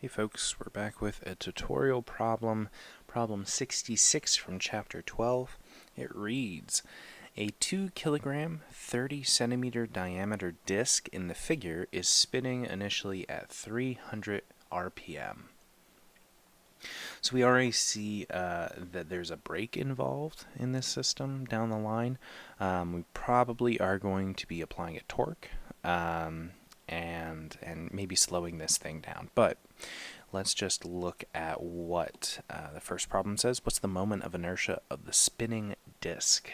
Hey folks, we're back with a tutorial problem, problem 66 from chapter 12. It reads, a 2 kilogram, 30 centimeter diameter disc in the figure is spinning initially at 300 RPM. So we already see that there's a brake involved in this system down the line. We probably are going to be applying a torque and maybe slowing this thing down. But let's just look at what the first problem says. What's the moment of inertia of the spinning disc?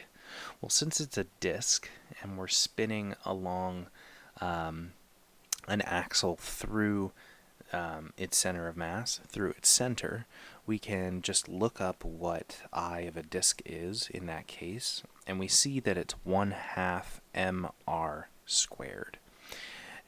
Well, since it's a disc and we're spinning along an axle through its center of mass, through its center, we can just look up what I of a disc is in that case, and we see that it's 1/2 mr squared.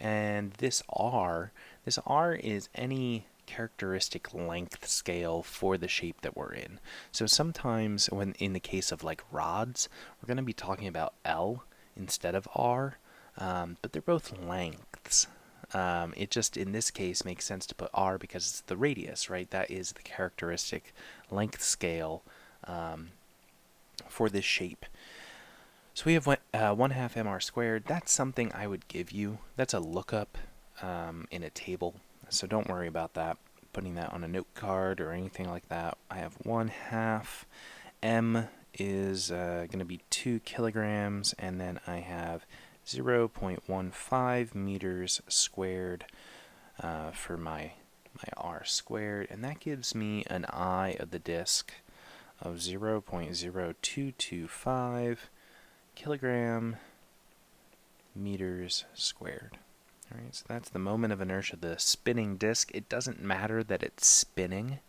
And this r is any characteristic length scale for the shape that we're in. So sometimes when in the case of like rods, we're going to be talking about L instead of R, but they're both lengths. It just in this case makes sense to put R because it's the radius, right? That is the characteristic length scale for this shape. So we have 1/2 mr squared. That's something I would give you. That's a lookup in a table. So don't worry about that, putting that on a note card or anything like that. I have 1/2. M is going to be 2 kilograms, and then I have 0.15 meters squared for my r squared, and that gives me an I of the disc of 0.0225 kilogram meters squared. All right, so that's the moment of inertia, the spinning disc. It doesn't matter that it's spinning.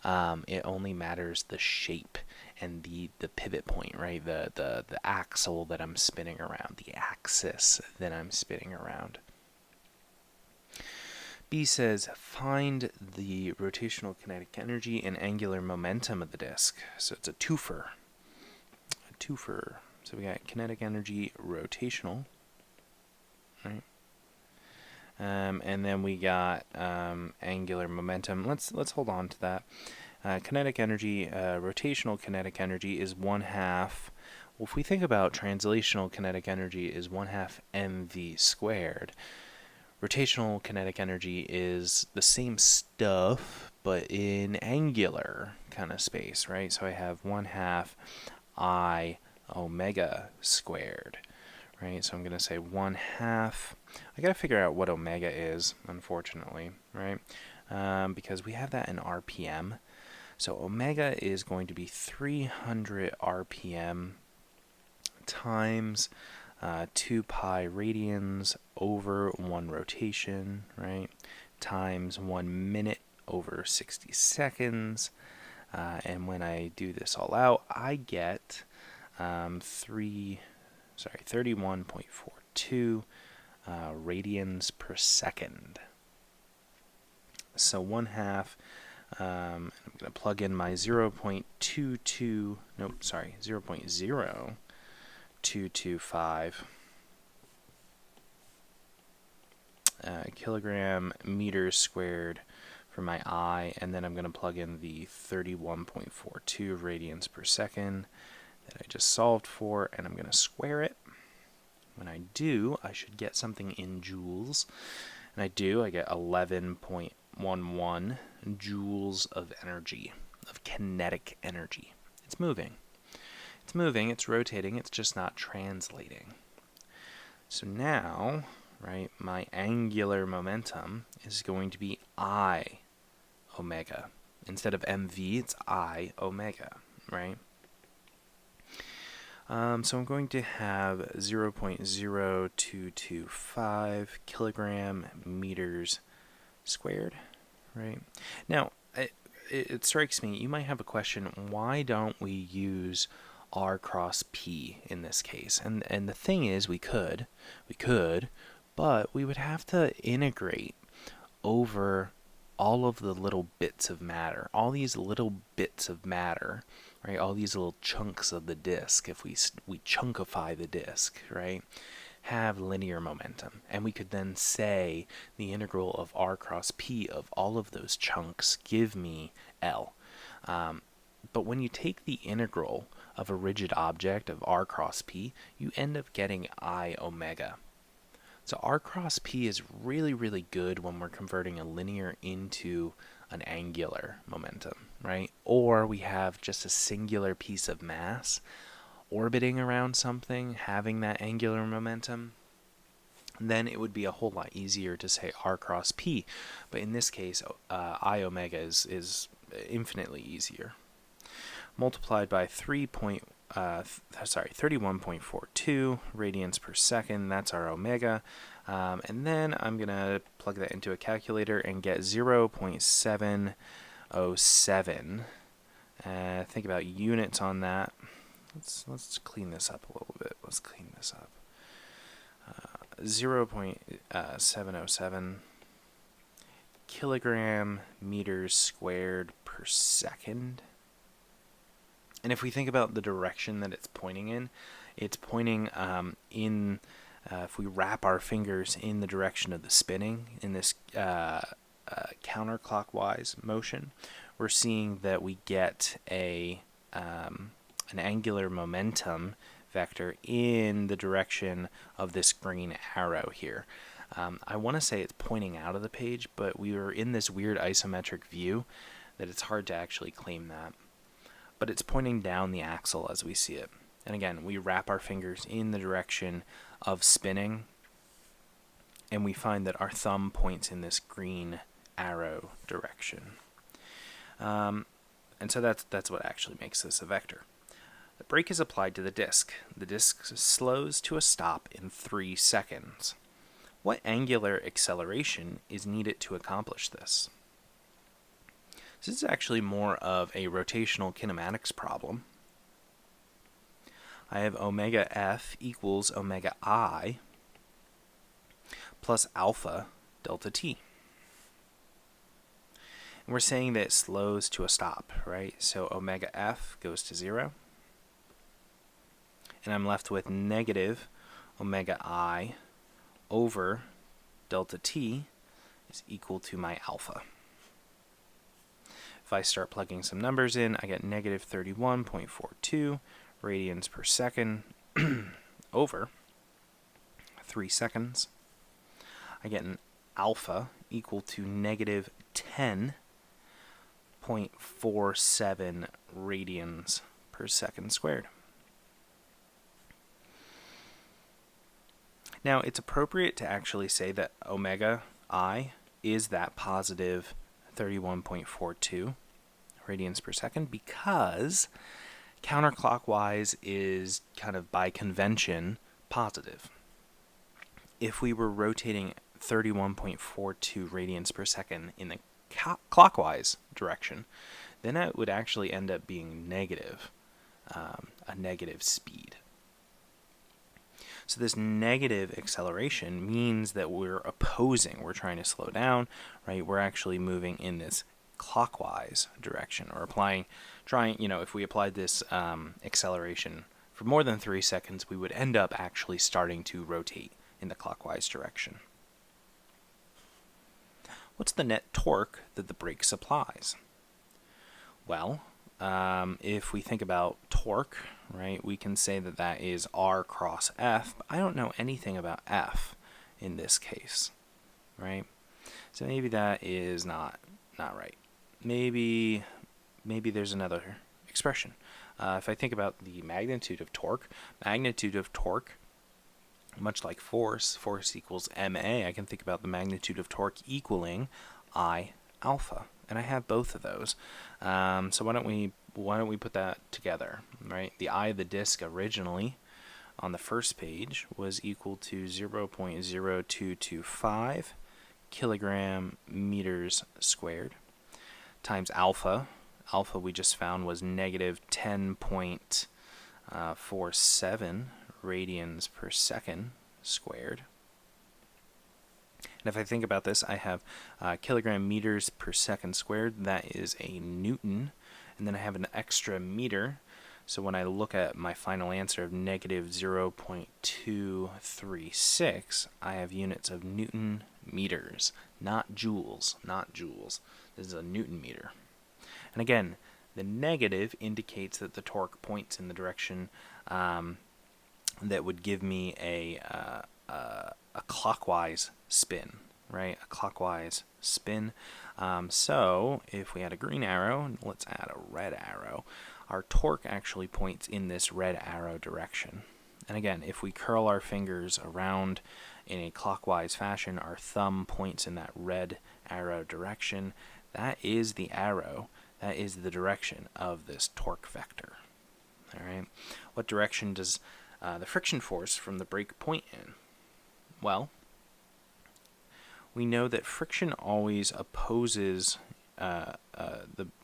It only matters the shape and the pivot point, right? The axle that I'm spinning around, the axis that I'm spinning around. B says, find the rotational kinetic energy and angular momentum of the disc. So it's a twofer. So we got kinetic energy, rotational, right? And then we got angular momentum. Let's hold on to that. Kinetic energy, rotational kinetic energy is 1/2. Well, if we think about translational kinetic energy is 1/2 mv squared. Rotational kinetic energy is the same stuff, but in angular kind of space, right? So I have 1/2 I omega squared, right? So I'm going to say 1/2. I got to figure out what omega is, unfortunately, right? Because we have that in RPM. So omega is going to be 300 RPM times 2 pi radians over 1 rotation, right? Times 1 minute over 60 seconds. And when I do this all out, I get 31.42 radians per second. So 1/2. I'm going to plug in my 0.0225 kilogram meters squared for my I, and then I'm going to plug in the 31.42 radians per second that I just solved for, and I'm going to square it. When I do, I should get something in joules, and I do. I get 11.11 joules of energy, of kinetic energy. It's moving. It's moving, it's rotating, it's just not translating. So now, right, my angular momentum is going to be I omega. Instead of mv, it's I omega, right? So I'm going to have 0.0225 kilogram meters squared, right? Now, it strikes me, you might have a question, why don't we use R cross P in this case? And the thing is, we could, but we would have to integrate over all of the little bits of matter, all these little bits of matter, right? All these little chunks of the disk, if we chunkify the disk, right? have linear momentum. And we could then say the integral of r cross p of all of those chunks give me L. But when you take the integral of a rigid object of r cross p, you end up getting I omega. So r cross p is really, really good when we're converting a linear into an angular momentum, right? Or we have just a singular piece of mass orbiting around something, having that angular momentum. Then it would be a whole lot easier to say r cross p. But in this case, I omega is infinitely easier. Multiplied by 31.42 radians per second, that's our omega. And then I'm going to plug that into a calculator and get 0.707. Think about units on that. Let's clean this up a little bit. 0.707 kilogram meters squared per second. And if we think about the direction that it's pointing, it's pointing if we wrap our fingers in the direction of the spinning, in this counterclockwise motion, we're seeing that we get an angular momentum vector in the direction of this green arrow here. I want to say it's pointing out of the page, but we were in this weird isometric view that it's hard to actually claim that. But it's pointing down the axle as we see it. And again, we wrap our fingers in the direction of spinning, and we find that our thumb points in this green arrow direction. And so that's what actually makes this a vector. The brake is applied to the disc. The disc slows to a stop in 3 seconds. What angular acceleration is needed to accomplish this? This is actually more of a rotational kinematics problem. I have omega f equals omega I plus alpha delta t. And we're saying that it slows to a stop, right? So omega f goes to 0. And I'm left with negative omega I over delta t is equal to my alpha. If I start plugging some numbers in, I get negative 31.42 radians per second over 3 seconds. I get an alpha equal to negative 10.47 radians per second squared. Now, it's appropriate to actually say that omega I is that positive 31.42 radians per second because counterclockwise is kind of by convention positive. If we were rotating 31.42 radians per second in the clockwise direction, then it would actually end up being negative, a negative speed. So this negative acceleration means that we're opposing. We're trying to slow down, right? We're actually moving in this clockwise direction, or if we applied this acceleration for more than 3 seconds, we would end up actually starting to rotate in the clockwise direction. What's the net torque that the brake supplies? Well, if we think about torque, right, we can say that that is R cross F, but I don't know anything about F in this case, right? So maybe that is not right. Maybe there's another expression. If I think about the magnitude of torque, much like force equals ma, I can think about the magnitude of torque equaling I alpha, and I have both of those. So why don't we put that together, right? The I of the disk originally on the first page was equal to 0.0225 kilogram meters squared times alpha. Alpha we just found was negative 10.47 radians per second squared. And if I think about this, I have kilogram meters per second squared. That is a Newton. And then I have an extra meter. So when I look at my final answer of negative 0.236, I have units of Newton meters, not joules, not joules. This is a Newton meter. And again, the negative indicates that the torque points in the direction that would give me a clockwise spin, right? A clockwise spin. So if we had a green arrow, and let's add a red arrow, our torque actually points in this red arrow direction. And again, if we curl our fingers around in a clockwise fashion, our thumb points in that red arrow direction. That is the arrow. That is the direction of this torque vector. All right. What direction does the friction force from the brake point in? Well, we know that friction always opposes the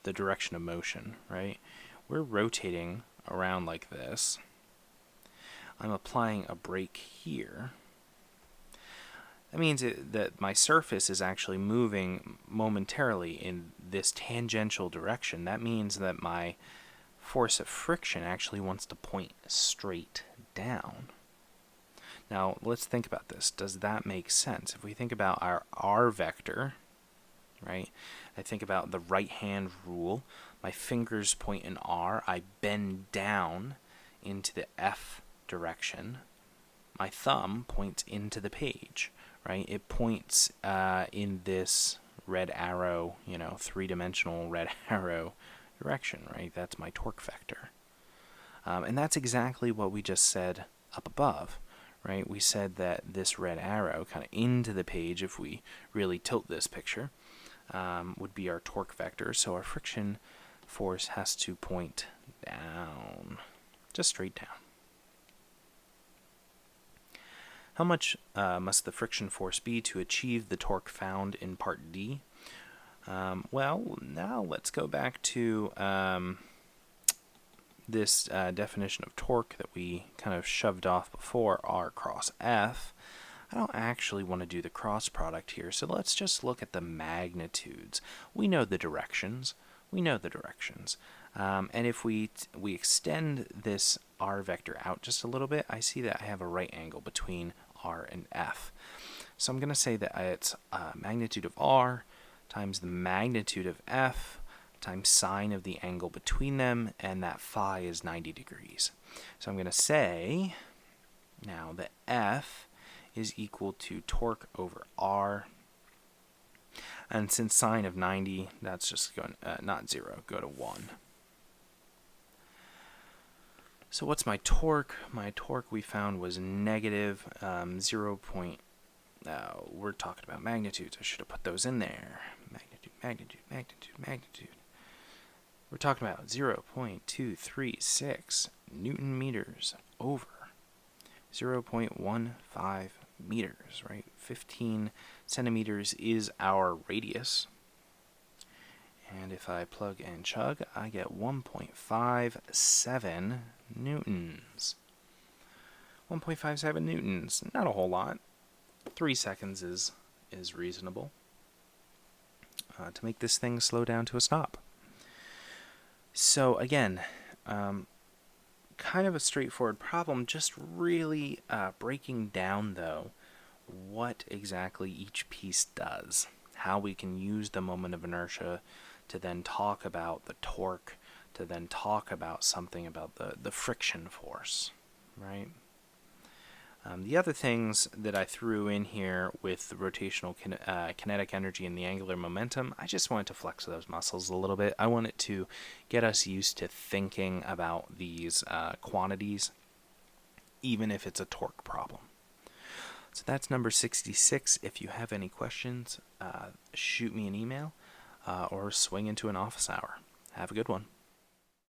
direction of motion, right? We're rotating around like this. I'm applying a brake here. That means that my surface is actually moving momentarily in this tangential direction. That means that my force of friction actually wants to point straight down. Now, let's think about this. Does that make sense? If we think about our R vector, right? I think about the right-hand rule. My fingers point in R. I bend down into the F direction. My thumb points into the page, right? It points in this red arrow, three-dimensional red arrow direction, right? That's my torque vector. And that's exactly what we just said up above, right? We said that this red arrow kind of into the page, if we really tilt this picture, would be our torque vector. So our friction force has to point down, just straight down. How much must the friction force be to achieve the torque found in part D? Well, now let's go back to this definition of torque that we kind of shoved off before, R cross F. I don't actually want to do the cross product here, so let's just look at the magnitudes. We know the directions. And if we extend this R vector out just a little bit, I see that I have a right angle between R and F. So I'm going to say that it's magnitude of R times the magnitude of F times sine of the angle between them, and that phi is 90 degrees. So I'm going to say now that F is equal to torque over R. And since sine of 90, that's just going not 0, go to 1. So what's my torque? My torque we found was negative 0. We're talking about magnitudes. I should have put those in there. Magnitude. We're talking about 0.236 Newton meters over 0.15 meters, right? 15 centimeters is our radius. And if I plug and chug, I get 1.57 newtons. 1.57 newtons, not a whole lot. 3 seconds is reasonable to make this thing slow down to a stop. So again, kind of a straightforward problem, just really breaking down, though, what exactly each piece does, how we can use the moment of inertia to then talk about the torque, to then talk about something about the friction force, right? The other things that I threw in here with the rotational kinetic energy and the angular momentum, I just wanted to flex those muscles a little bit. I wanted to get us used to thinking about these quantities, even if it's a torque problem. So that's number 66. If you have any questions, shoot me an email or swing into an office hour. Have a good one.